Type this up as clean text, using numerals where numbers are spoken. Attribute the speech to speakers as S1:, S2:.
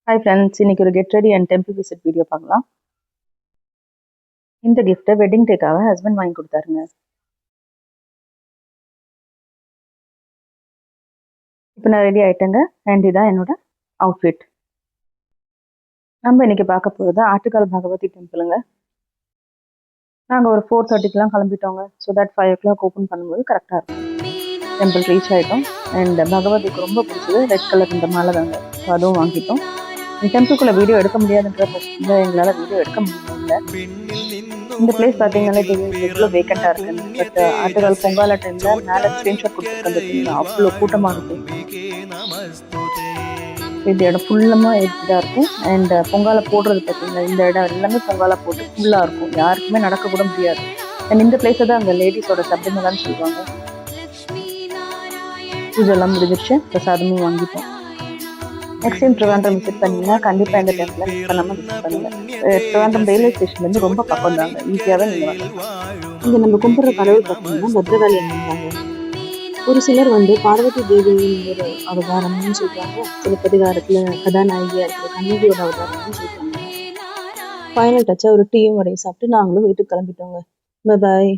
S1: Hi friends, இன்னைக்கு ஒரு get ready and temple visit video பார்க்கலாம். இந்த கிஃப்ட்டை வெட்டிங் டேக்காக ஹஸ்பண்ட் வாங்கி கொடுத்தாருங்க. இப்போ நான் ரெடி ஆகிட்டேங்க. அண்ட் இதான் என்னோட அவுட்ஃபிட். நம்ம இன்னைக்கு பார்க்க போகிறது ஆட்டுக்கால் பகவதி டெம்பிளுங்க. நாங்கள் ஒரு 4:30க்கெலாம் கிளம்பிட்டோங்க. ஸோ தட் 5 o'clock ஓப்பன் பண்ணும்போது கரெக்டாக இருக்கும். டெம்பிள் ரீச் ஆகிட்டோம். அண்ட் பகவதிக்கு ரொம்ப பிடிச்சது ரெட் கலர் இந்த மாலை தாங்க. ஸோ அதுவும் வாங்கிட்டோம். டெம்பிள்குள்ளே வீடியோ எடுக்க முடியாதுன்ற பட்சத்தில் எங்களால் வீடியோ எடுக்க முடியல. இந்த பிளேஸ் பார்த்தீங்கன்னா எவ்வளோ வேக்கண்டாக இருக்குன்னு. பட் ஆட்டுக்கால் பொங்கால டைமில் மேலே ஸ்க்ரீன்ஷாட் கொடுத்துருக்கேன். அவ்வளோ கூட்டமாக இருக்கும். இந்த இடம் ஃபுல்லமாக இதாக இருக்கும். அண்ட் பொங்கால போடுறது பார்த்தீங்கன்னா இந்த இடம் எல்லாமே பொங்கால போட்டு ஃபுல்லாக இருக்கும். யாருக்குமே நடக்கக்கூட முடியாது. அண்ட் இந்த பிளேஸை தான் அங்கே லேடிஸோட சப்தமெல்லாம் சொல்லுவாங்க. பூஜைலாம் முடிஞ்சிருச்சு. பிரசாதமும் வாங்கிட்டோம். நெக்ஸ்ட் டைம் ட்ரிவாண்ட்ரம் விசிட் பண்ணிங்கன்னா கண்டிப்பாக இந்த டைமில் மிஸ் பண்ணாமல் விசிட் பண்ணுங்கள். ட்ரிவாண்ட்ரம் ரயில்வே ஸ்டேஷன்லேருந்து ரொம்ப பக்கம் தாங்க. ஈஸியாகவே நீங்கள் வரலாம்.
S2: இங்கே நம்ம கும்பிட்ற கடவுள் பார்த்தீங்கன்னா பத்ரகாளி அம்மன். ஒரு சிலர் பார்வதி தேவியின் ஒரு அவதாரம்னு சொல்கிறாங்க. சிலப்பதிகாரத்தில் கதாநாயகியாக இருக்கிற கண்ணகியோட அவதாரம்னு சொல்கிறாங்க. ஃபைனல் டச்சாக ஒரு டீயும் வடையும் சாப்பிட்டு நாங்களும் வீட்டுக்கு கிளம்பிட்டோங்க. பாய்.